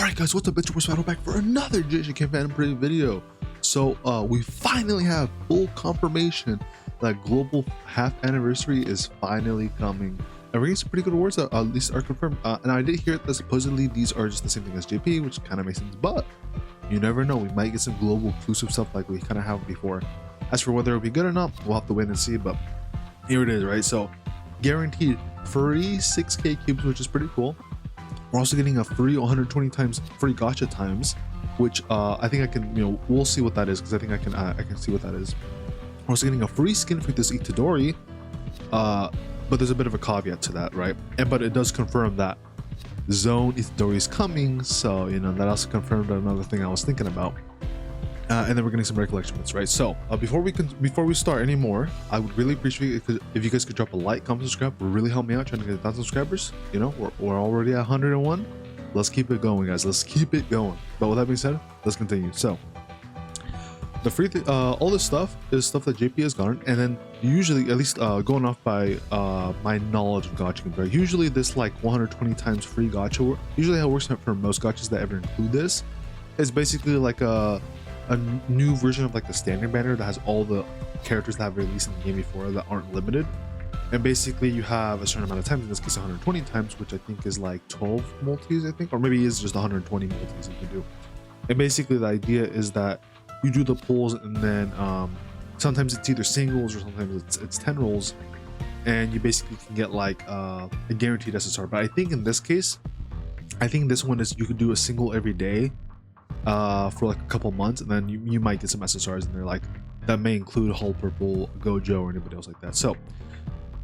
Alright guys, what's up? It's your Spider back for another JJKPhantomparade video. So we finally have full confirmation that global half anniversary is finally coming. And we're getting some pretty good awards that at least are confirmed. And I did hear that supposedly these are just the same thing as JP, which kind of makes sense, but you never know, we might get some global exclusive stuff like we kind of have before. As for whether it'll be good or not, we'll have to wait and see, but here it is, right? So guaranteed free 6k cubes, which is pretty cool. We're also getting a free 120 times free gacha times, which I think I can, we'll see what that is, because I think I can see what that is. We're also getting a free skin for this Itadori, but there's a bit of a caveat to that, right? But it does confirm that Zone Itadori is coming, so that also confirmed another thing I was thinking about. And then we're getting some recollection bits, right? So before we start anymore, I would really appreciate it if you guys could drop a like, comment, subscribe. It would really help me out trying to get 1,000 subscribers. We're already at 101. Let's keep it going, guys. Let's keep it going. But with that being said, let's continue. So the free all this stuff is stuff that JP has gotten, and then usually, at least going off by my knowledge of gacha games, right? Usually this like 120 times free gacha, usually how it works for most gachas that ever include this, is basically like a new version of like the standard banner that has all the characters that have released in the game before that aren't limited, and basically you have a certain amount of times, in this case 120 times, which I think is like 12 multis, I think, or maybe it's just 120 multis you can do. And basically the idea is that you do the pulls, and then sometimes it's either singles or sometimes it's 10 rolls, and you basically can get like a guaranteed SSR. But I think in this case, I think this one is you could do a single every day for like a couple months, and then you might get some SSRs in there, like that may include Hull Purple, Gojo, or anybody else like that. So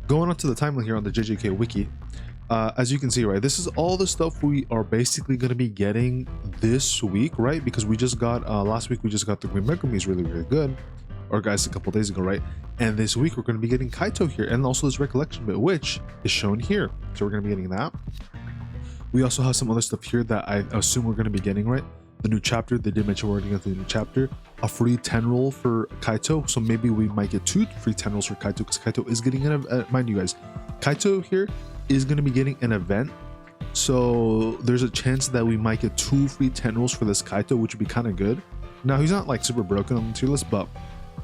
going on to the timeline here on the JJK wiki, as you can see, right, this is all the stuff we are basically going to be getting this week, right? Because we just got last week we just got the Green Megami is really good, or guys, a couple days ago, right? And this week we're going to be getting Kaito here, and also this recollection bit, which is shown here. So we're going to be getting that. We also have some other stuff here that I assume we're going to be getting, right? The new chapter, they did mention we're going to get the new chapter, a free 10 roll for Kaito, so maybe we might get 2 free 10 rolls for Kaito, because Kaito is getting an mind you guys, Kaito here is going to be getting an event, so there's a chance that we might get 2 free 10 rolls for this Kaito, which would be kind of good. Now he's not like super broken on the tier list, but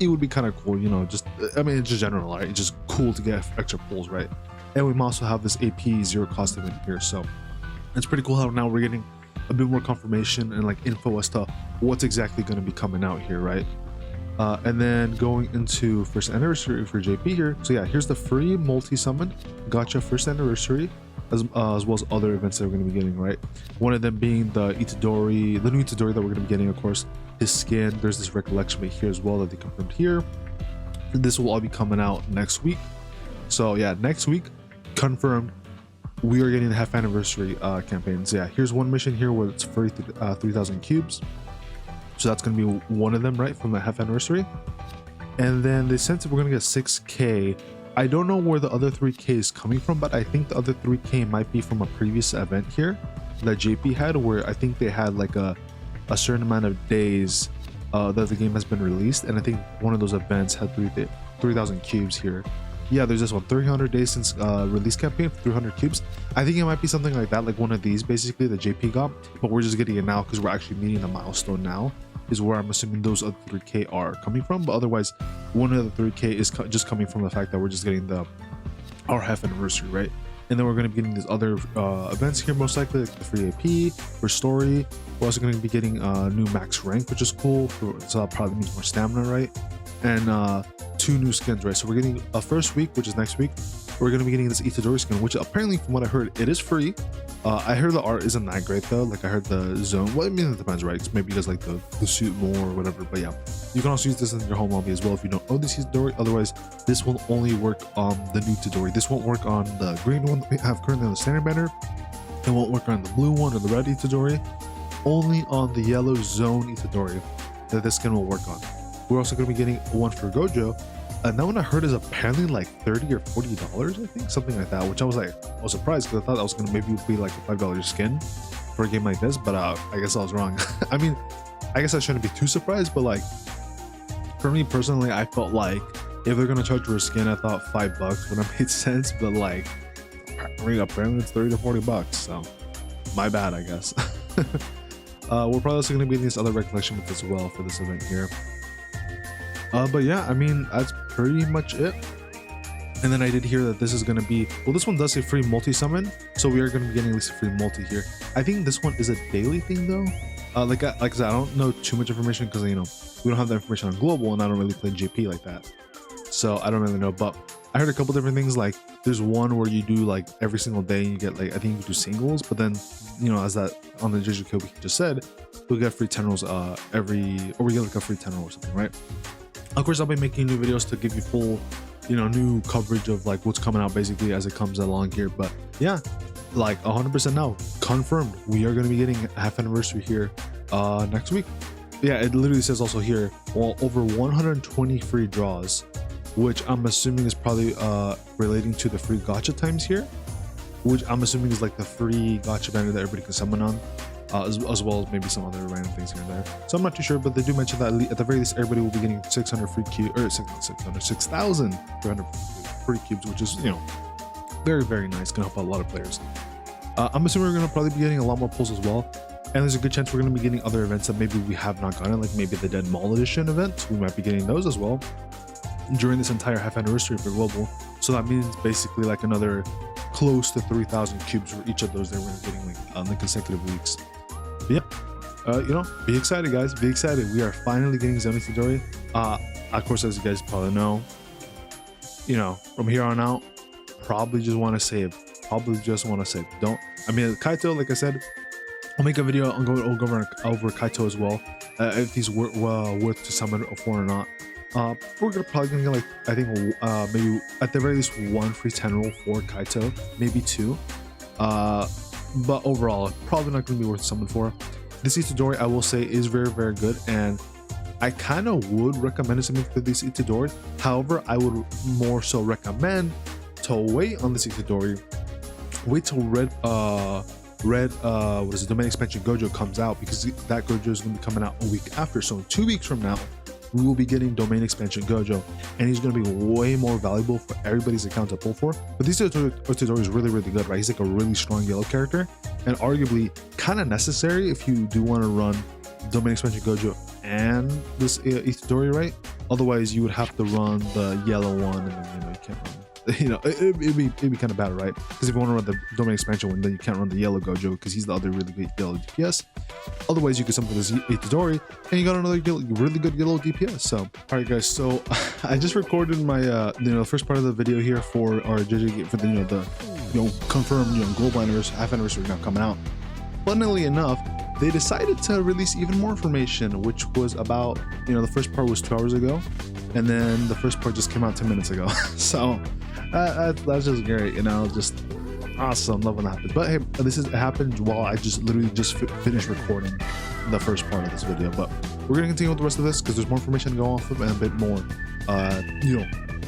it would be kind of cool, just, I mean, it's just general, right? It's just cool to get extra pulls, right? And we also have this AP zero cost event here, so it's pretty cool how now we're getting a bit more confirmation and like info as to what's exactly going to be coming out here, right? And then going into first anniversary for JP here. So yeah, here's the free multi-summon gacha first anniversary, as well as other events that we're going to be getting, right? One of them being the Itadori, the new Itadori that we're going to be getting, of course, his skin. There's this recollection bit here as well that they confirmed here. This will all be coming out next week. So yeah, next week confirmed we are getting the half anniversary campaigns. Yeah, here's one mission here where it's free 3,000 cubes, so that's going to be one of them, right, from the half anniversary. And then they said we're going to get 6k. I don't know where the other 3k is coming from, but I think the other 3k might be from a previous event here that JP had, where I think they had like a certain amount of days that the game has been released, and I think one of those events had 3,000 cubes here. Yeah, there's this one, 300 days since release campaign, 300 cubes. I think it might be something like that, like one of these basically that JP got, but we're just getting it now because we're actually meeting the milestone now, is where I'm assuming those other 3k are coming from. But otherwise, one of the 3k is just coming from the fact that we're just getting our half anniversary, right? And then we're going to be getting these other events here, most likely, like the free AP for story. We're also going to be getting new max rank, which is cool, so that probably means more stamina, right? And 2 new skins, right? So we're getting a first week, which is next week, we're going to be getting this Itadori skin, which apparently, from what I heard, it is free. I heard the art isn't that great though. Like I heard the zone, well, I mean, it depends, right? Maybe you guys like the suit more or whatever, but yeah, you can also use this in your home lobby as well if you don't own this Itadori. Otherwise, this will only work on the new Itadori. This won't work on the green one that we have currently on the standard banner. It won't work on the blue one or the red Itadori. Only on the yellow zone Itadori that this skin will work on. We're also going to be getting one for Gojo, and that one I heard is apparently like $30 or $40, I think, something like that, which I was surprised, because I thought that was going to maybe be like a $5 skin for a game like this, but I guess I was wrong. I mean, I guess I shouldn't be too surprised, but like for me personally, I felt like if they're going to charge for a skin, I thought $5 would have made sense, but like apparently it's $30 to $40, so my bad, I guess. We're probably also going to be getting this other red collection with as well for this event here. But yeah, I mean, that's pretty much it. And then I did hear that this is going to be, well, this one does say free multi-summon, so we are going to be getting at least a free multi here. I think this one is a daily thing though. Like I said, I don't know too much information because, you know, we don't have that information on global, and I don't really play JP like that, so I don't really know. But I heard a couple different things, like there's one where you do like every single day and you get like, I think you do singles, but then, you know, as that on the JJK we just said, we'll get free 10 rolls or we get like a free 10 roll or something, right? Of course, I'll be making new videos to give you full, you know, new coverage of like what's coming out basically as it comes along here. But yeah, like 100% now confirmed, we are going to be getting a half anniversary here next week. Yeah, it literally says also here, well, over 120 free draws, which I'm assuming is probably relating to the free gacha times here, which I'm assuming is like the free gacha banner that everybody can summon on, as well as maybe some other random things here and there. So I'm not too sure, but they do mention that at the very least everybody will be getting 600 free cubes, or 6,300 free cubes, which is, you know, very, very nice. Gonna help out a lot of players. I'm assuming we're gonna probably be getting a lot more pulls as well, and there's a good chance we're gonna be getting other events that maybe we have not gotten, like maybe the Dead Mall Edition event. We might be getting those as well during this entire half anniversary for global. So that means basically like another close to 3,000 cubes for each of those that we're getting like on the consecutive weeks. But yeah, you know, be excited, guys, be excited. We are finally getting Itadori. Of course, as you guys probably know, you know, from here on out, probably just want to save. Don't, I mean, Kaito, like I said, I'll make a video on going over Kaito as well, if he's worth to summon for or not. We're probably gonna get like, I think maybe at the very least one free 10 roll for Kaito, maybe two. But overall, probably not gonna be worth summon for. This Itadori, I will say, is very, very good, and I kind of would recommend something for this Itadori. However, I would more so recommend to wait on this Itadori. Wait till what is it, domain expansion Gojo comes out, because that Gojo is going to be coming out a week after. So in 2 weeks from now, we will be getting domain expansion Gojo, and he's going to be way more valuable for everybody's account to pull for. But this Itadori is really, really good, right? He's like a really strong yellow character, and arguably kind of necessary if you do want to run domain expansion Gojo and this Itadori, right? Otherwise, you would have to run the yellow one, and then, you know, you can't run. You know, it'd be kind of bad, right? Because if you want to run the domain expansion one, then you can't run the yellow Gojo because he's the other really good yellow DPS. Otherwise, you could summon this Itadori and you got another really good yellow DPS. So, all right, guys. So I just recorded my you know, the first part of the video here for our JJ, for the confirmed global half anniversary now coming out. Funnily enough, they decided to release even more information, which was about, the first part was 2 hours ago, and then the first part just came out 10 minutes ago. So that's just great, just awesome. Love when that happens. But hey, it happened while I literally finished recording the first part of this video. But we're gonna continue with the rest of this because there's more information to go off of and a bit more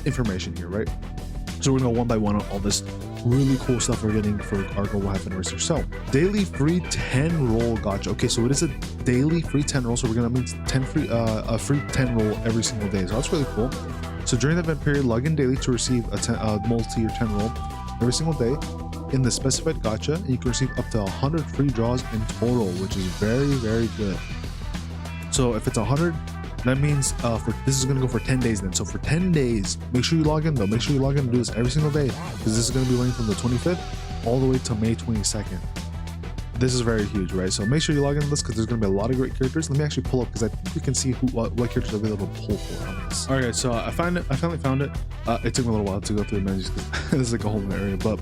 information here, right? So we're gonna go one by one on all this really cool stuff we're getting for our global half anniversary. So daily free 10 roll gacha. Okay, so it is a daily free 10 roll, so we're gonna mean 10 free a free 10 roll every single day. So that's really cool. So during the event period, log in daily to receive a multi or 10 roll every single day in the specified gacha, and you can receive up to 100 free draws in total, which is very, very good. So if it's 100, that means this is going to go for 10 days then. So for 10 days, make sure you log in though. Make sure you log in and do this every single day, because this is going to be running from the 25th all the way to May 22nd. This is very huge, right? So make sure you log in this because there's going to be a lot of great characters. Let me actually pull up because I think we can see what characters are available to pull for on this. All right, guys, so I finally found it. It took me a little while to go through the menus because this is like a whole new area. But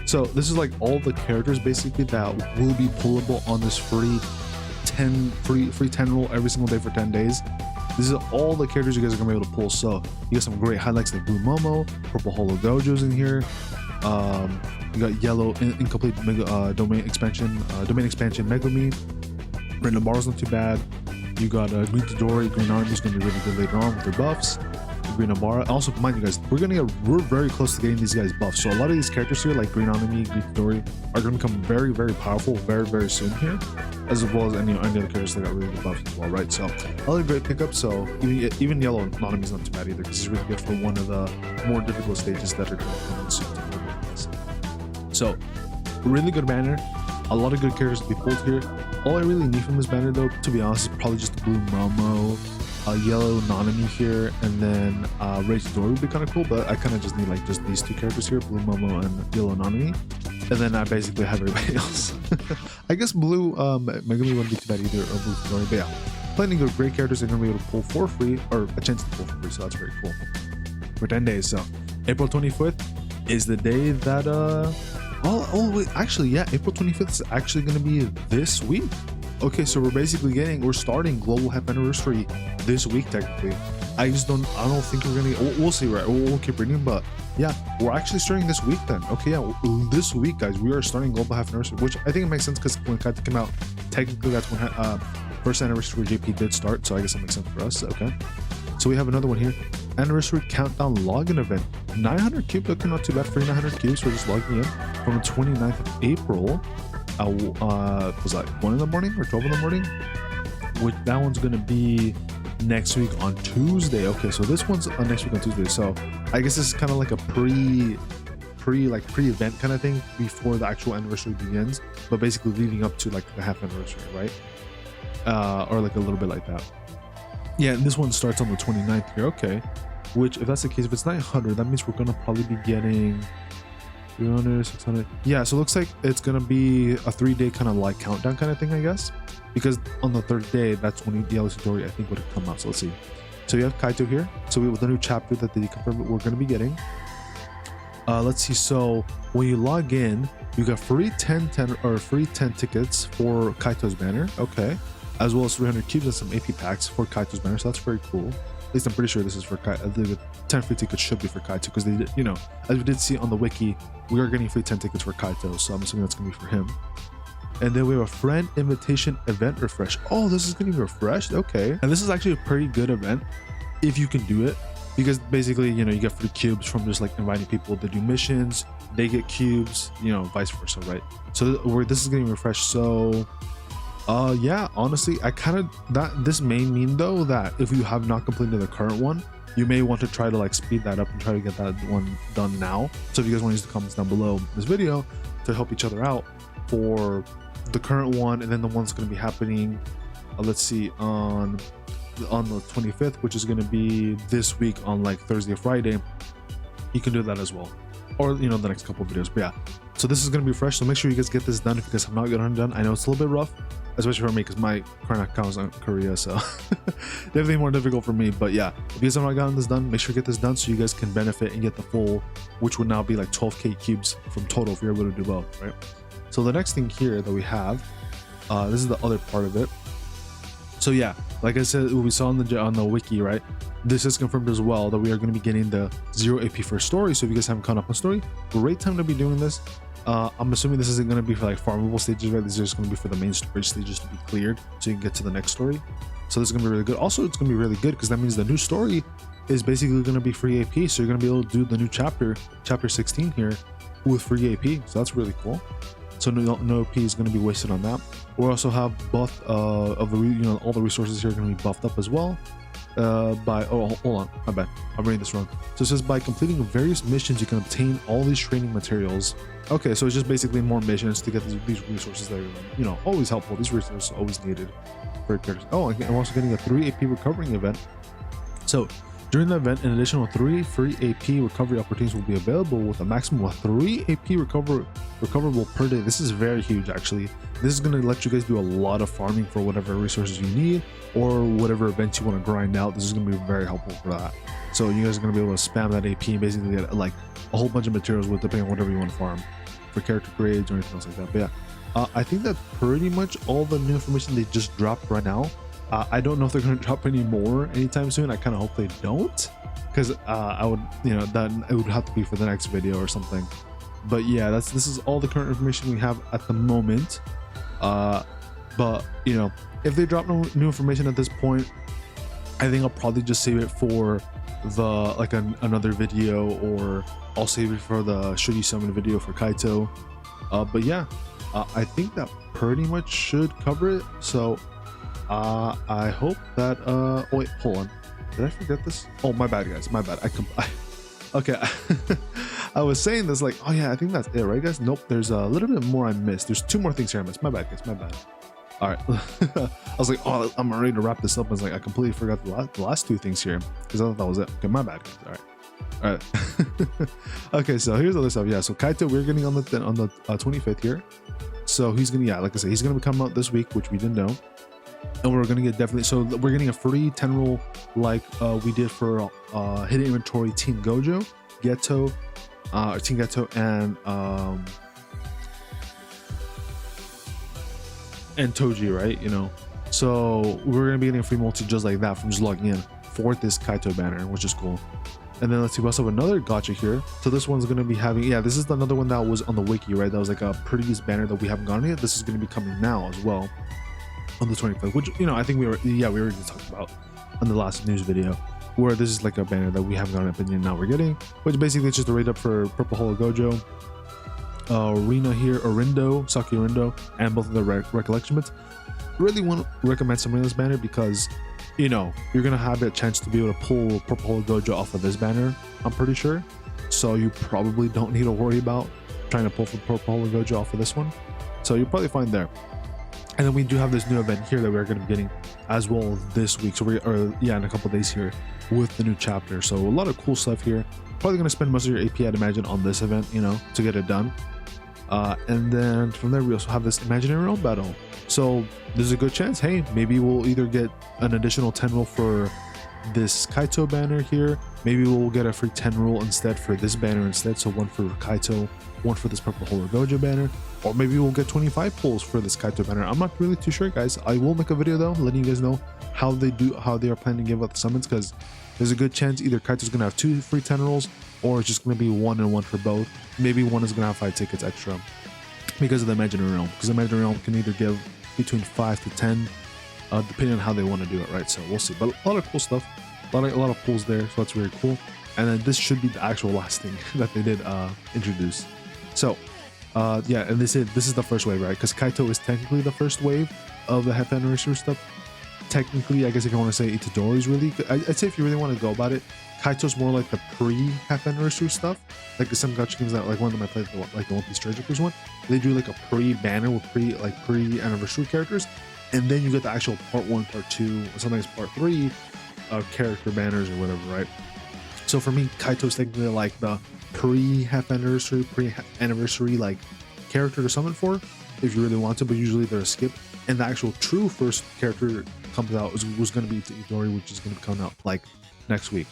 so this is like all the characters basically that will be pullable on this free 10 roll every single day for 10 days. This is all the characters you guys are gonna be able to pull. So you got some great highlights like Blue Momo, Purple Holo Gojo's in here. You got Yellow Incomplete Domain Expansion Megumi. Red Nobara's not too bad. You got Green Itadori, Green Army's gonna be really good later on with their buffs. Green Nobara. Also, mind you guys, we're very close to getting these guys buffs. So a lot of these characters here, like Green Army, Green Itadori, are going to become very, very powerful very, very soon here, as well as any other characters that got really good buffs as well, right? So another great pickup. So even Yellow Nanami is not too bad either, because he's really good for one of the more difficult stages that are going to come in soon. So really good banner. A lot of good characters to be pulled here. All I really need from this banner though, to be honest, is probably just the blue Momo, yellow Nanami here, and then Itadori would be kind of cool, but I kind of just need like just these two characters here, blue Momo and yellow Nanami, and then I basically have everybody else. I guess blue Megami wouldn't be too bad either, or blue Itadori, but yeah, plenty of great characters they're gonna be able to pull for free, or a chance to pull for free, so that's very cool. For 10 days, so April 25th is the day that oh wait, actually yeah, April 25th is actually gonna be this week. Okay, so we're starting Global Hype Anniversary this week technically. I don't think we're gonna, we'll see, right? We'll keep reading, but yeah, we're actually starting this week then. Okay, yeah, this week guys, we are starting Global Hype Anniversary, which I think it makes sense because when Kaito came out, technically that's when first anniversary for JP did start, so I guess it makes sense for us. Okay, so we have another one here, Anniversary Countdown Login Event, 900 cubes. Okay, not too bad for 900 cubes. We're just logging in from the 29th of April. Was that 1 in the morning or 12 in the morning? Which that one's gonna be next week on Tuesday. Okay, so this one's next week on Tuesday. So I guess this is kind of like a pre-event kind of thing before the actual anniversary begins, but basically leading up to like the half anniversary, right? Or like a little bit like that. Yeah, and this one starts on the 29th here. Okay, which if that's the case, if it's 900, that means we're gonna probably be getting 300, 600. Yeah, so it looks like it's gonna be a 3-day kind of like countdown kind of thing, I guess, because on the 3rd day, that's when the Itadori I think would have come out. So let's see. So you have Kaito here. So with the new chapter that they confirmed we're gonna be getting. Let's see. So when you log in, you got free 10 tickets for Kaito's banner. Okay, as well as 300 cubes and some AP packs for Kaito's banner. So that's very cool. At least I'm pretty sure this is for Kaito. The 10 free tickets should be for Kaito because they did, you know, as we did see on the wiki, we are getting free 10 tickets for Kaito. So I'm assuming that's gonna be for him. And then we have a friend invitation event refresh. Oh, this is gonna be refreshed. Okay, and this is actually a pretty good event if you can do it, because basically, you know, you get free cubes from just like inviting people to do missions. They get cubes, you know, vice versa, right? So this is getting refreshed. So yeah, honestly, I kind of this may mean though that if you have not completed the current one, you may want to try to like speed that up and try to get that one done now. So if you guys want to use the comments down below this video to help each other out for the current one, and then the one's going to be happening let's see, on the 25th, which is going to be this week on like Thursday or Friday, you can do that as well, or you know, the next couple of videos. But yeah, so this is going to be fresh, so make sure you guys get this done if you guys have not gotten it done. I know it's a little bit rough, especially for me because my current account is in Korea, so definitely more difficult for me. But yeah, if you guys have not gotten this done, make sure you get this done so you guys can benefit and get the full, which would now be like 12k cubes from total if you're able to do both, right? So the next thing here that we have, this is the other part of it. So yeah, like I said, we saw on the wiki, right? This is confirmed as well that we are going to be getting the 0 AP for story. So if you guys haven't caught up on story, great time to be doing this. I'm assuming this isn't going to be for like farmable stages, right? This is just going to be for the main story stages to be cleared so you can get to the next story. So this is going to be really good. Also, it's going to be really good because that means the new story is basically going to be free AP. So you're going to be able to do the new chapter 16 here with free AP. So that's really cool. So no AP is going to be wasted on that. We also have buff of the all the resources here are going to be buffed up as well. By hold on, my bad, I'm reading this wrong. So it says by completing various missions you can obtain all these training materials. Okay, so it's just basically more missions to get these resources that are, you know, always helpful. These resources are always needed for characters. Oh, I'm also getting a 3 AP recovering event. So during the event, an additional 3 free AP recovery opportunities will be available with a maximum of 3 AP recoverable per day. This is very huge, actually. This is going to let you guys do a lot of farming for whatever resources you need or whatever events you want to grind out. This is going to be very helpful for that. So you guys are going to be able to spam that AP and basically get like a whole bunch of materials with depending on whatever you want to farm for character grades or anything else like that. But yeah, I think that's pretty much all the new information they just dropped right now. I don't know if they're going to drop any more anytime soon. I kind of hope they don't, because I would, you know, that it would have to be for the next video or something. But yeah, this is all the current information we have at the moment. But you know, if they drop no new information at this point, I think I'll probably just save it for the another video, or I'll save it for the should you summon video for Kaito. But yeah, I think that pretty much should cover it. So I hope that oh wait, hold on, did I forget this? Oh, my bad guys, my bad. Okay. I was saying this like, oh yeah, I think that's it, right, guys? Nope, there's a little bit more I missed. There's 2 more things here I missed. My bad, guys, my bad. All right. I was like, oh, I'm ready to wrap this up. I was like, I completely forgot the last 2 things here because I thought that was it. Okay, my bad, guys. All right. Okay, so here's the other stuff. Yeah, so Kaito, we're getting on the 25th here. So he's gonna, yeah, like I said, he's gonna come out this week, which we didn't know. And we're gonna get definitely, so we're getting a free 10 roll like we did for hidden inventory Team Gojo, Geto, Team Geto, and Toji, right? You know, so we're gonna be getting a free multi just like that from just logging in for this Kaito banner, which is cool. And then let's see, we also have another gacha here. So this one's gonna be having, yeah, this is another one that was on the wiki, right? That was like a previous banner that we haven't gotten yet. This is gonna be coming now as well on the 25th, which, you know, I think we already talked about on the last news video, where this is like a banner that we haven't gotten an opinion now we're getting, which basically it's just a rate up for Purple Holo Gojo, Rina here, Orindo, Saki Orindo, and both of the recollection bits. Really want to recommend some of this banner because, you know, you're gonna have a chance to be able to pull Purple Holo Gojo off of this banner, I'm pretty sure. So you probably don't need to worry about trying to pull for Purple Holo Gojo off of this one. So you'll probably find there. And then we do have this new event here that we're going to be getting as well this week. So in a couple of days here with the new chapter. So a lot of cool stuff here. Probably going to spend most of your AP, I'd imagine, on this event, you know, to get it done. And then from there, we also have this imaginary realm battle. So there's a good chance, hey, maybe we'll either get an additional 10 roll for this Kaito banner here. Maybe we'll get a free 10 roll instead for this banner instead. So 1 for Kaito, 1 for this Purple Holo Gojo banner. Or maybe we'll get 25 pulls for this Kaito banner. I'm not really too sure, guys. I will make a video though, letting you guys know how they are planning to give out the summons, because there's a good chance either Kaito's gonna have 2 free 10 rolls, or it's just gonna be 1 and 1 for both. Maybe one is gonna have 5 tickets extra because of the imaginary realm. Because the imaginary realm can either give between 5 to 10, depending on how they want to do it, right? So we'll see. But a lot of cool stuff, a lot of pulls there, so that's really cool. And then this should be the actual last thing that they did introduce. So yeah, and this is the first wave, right? Because Kaito is technically the first wave of the half anniversary stuff. Technically, I guess if you want to say Itadori is really, I'd say if you really want to go about it, Kaito's more like the pre-half anniversary stuff. Like some gacha games that, like one of them I played, like the One Piece Treasure Cruise one, they do like a pre-banner with pre-anniversary characters, and then you get the actual part 1, part 2, or sometimes part 3 character banners or whatever, right? So for me, Kaito's technically like the pre-half anniversary like character to summon for, if you really want to, but usually they're a skip. And the actual true first character comes out was going to be Itadori, which is going to be coming out like next week.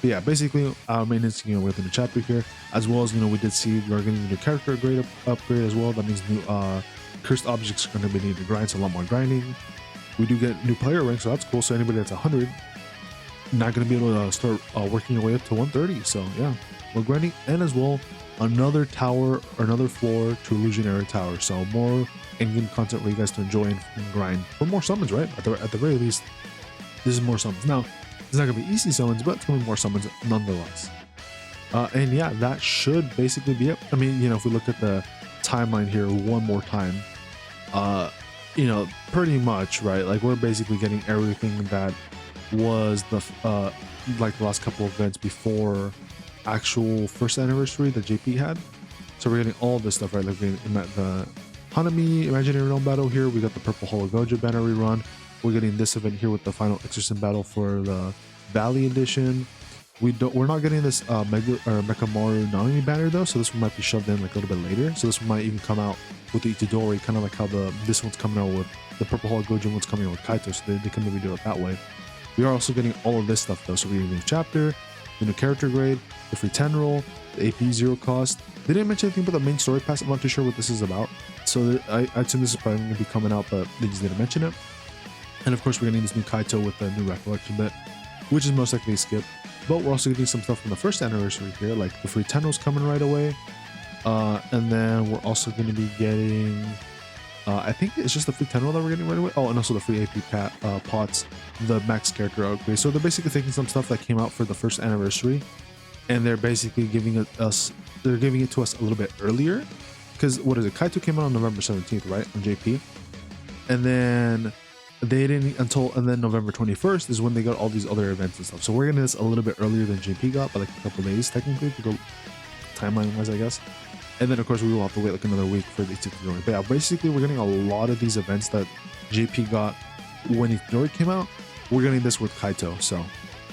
But yeah, basically our maintenance, you know, within the chapter here, as well as, you know, we did see we're getting a new character upgrade as well. That means new cursed objects are going to be needed to grind, so a lot more grinding. We do get new player rank, so that's cool. So anybody that's 100, not going to be able to start working your way up to 130. So yeah, we're grinding, and as well another tower or another floor to Illusionary Tower. So more in-game content for you guys to enjoy and grind for more summons, right? At the very least, this is more summons. Now, it's not gonna be easy summons, but it's gonna be more summons nonetheless. And yeah, that should basically be it. I mean, you know, if we look at the timeline here one more time, you know, pretty much, right? Like we're basically getting everything that was the like the last couple of events before actual first anniversary that JP had. So we're getting all this stuff, right? Like the Nanami Imaginary Realm battle here. We got the Purple Holo Gojo banner rerun. We're getting this event here with the final Exorcism battle for the Valley edition. We're not getting this Mekamaru Nanami banner though, so this one might be shoved in like a little bit later. So this one might even come out with the Itadori, kind of like how this one's coming out with the Purple Holo Gojo one's coming out with Kaito, so they can maybe do it that way. We are also getting all of this stuff though, so we're getting the new chapter, the new character grade, the free 10 roll, the AP 0 cost. They didn't mention anything about the main story pass. I'm not too sure what this is about, so I assume this is probably going to be coming out, but they just didn't mention it. And of course, we're getting this new Kaito with the new recollection bit, which is most likely a skip. But we're also getting some stuff from the first anniversary here, like the free 10 rolls coming right away. And then we're also going to be getting, I think it's just the free 10 roll that we're getting right away. Oh, and also the free AP pots, the max character upgrade. So they're basically taking some stuff that came out for the first anniversary, and they're basically giving it to us a little bit earlier. Because what is it? Kaito came out on November 17th, right? On JP. And then they didn't and then November 21st is when they got all these other events and stuff. So we're getting this a little bit earlier than JP got, by like a couple days technically, timeline wise, I guess. And then of course we will have to wait like another week for the Itadori. But yeah, basically we're getting a lot of these events that JP got when Itadori came out. We're getting this with Kaito. So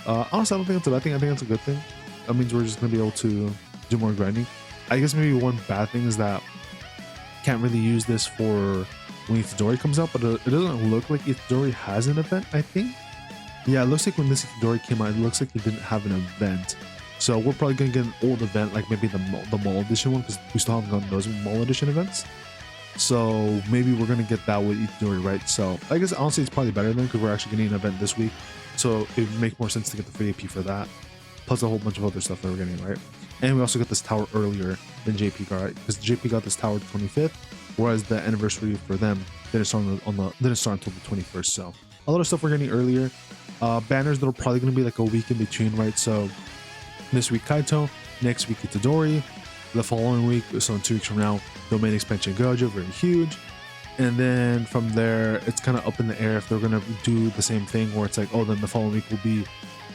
honestly, I don't think it's a bad thing. I think it's a good thing. That means we're just gonna be able to do more grinding. I guess maybe one bad thing is that can't really use this for when Itadori comes out, but it doesn't look like Itadori has an event, I think. Yeah, it looks like when this Itadori came out, it looks like it didn't have an event. So we're probably gonna get an old event, like maybe the mall edition one, because we still haven't gotten those mall edition events. So maybe we're gonna get that with Itadori, right? So I guess honestly it's probably better then, because we're actually getting an event this week. So it would make more sense to get the free AP for that, plus a whole bunch of other stuff that we're getting, right? And we also got this tower earlier than JP got, right? Because JP got this tower the 25th, whereas the anniversary for them didn't start didn't start until the 21st. So a lot of stuff we're getting earlier. Banners that are probably going to be like a week in between, right? So this week Kaito, next week Itadori, the following week, so in 2 weeks from now, domain expansion Gojo, very huge. And then from there, it's kind of up in the air if they're going to do the same thing, where it's like, oh, then the following week will be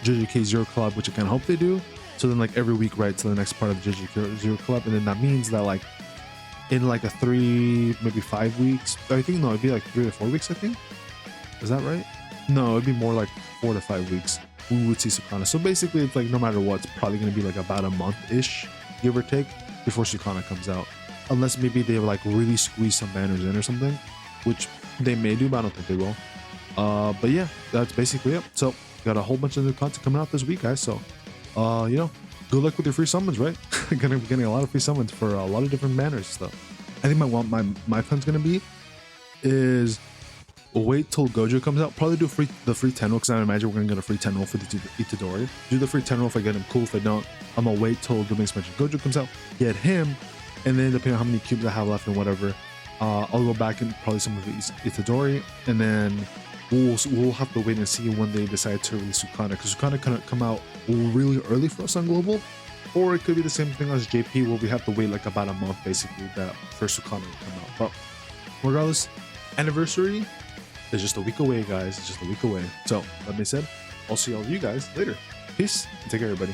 JJK Zero Club, which I kind of hope they do. So then like every week, right, to the next part of the JJK Zero Club. And then that means that like in like a 3, maybe 5 weeks, I think, no, it'd be like 3 to 4 weeks, I think. Is that right? No, it'd be more like 4 to 5 weeks we would see Sukuna. So basically it's like no matter what, it's probably going to be like about a month-ish, give or take, before Sukuna comes out. Unless maybe they like really squeeze some banners in or something, which they may do, but I don't think they will. But yeah, that's basically it. So got a whole bunch of new content coming out this week, guys. So you know, good luck with your free summons, right? Gonna be getting a lot of free summons for a lot of different banners and stuff. I think my plan's gonna be is wait till Gojo comes out. Probably do the free 10 roll, because I imagine we're gonna get a free 10 roll for the Itadori. Do the free 10 roll if I get him, cool. If I don't, I'm gonna wait till the main expansion Gojo comes out, get him, and then depending on how many cubes I have left and whatever, I'll go back and probably some of these Itadori, and then we'll have to wait and see when they decide to release Sukuna, because Sukuna can come out really early for us on global, or it could be the same thing as JP, where we have to wait like about a month basically that for Sukuna to come out. But regardless, anniversary is just a week away, guys. It's just a week away. So that being said, I'll see all of you guys later. Peace and take care, everybody.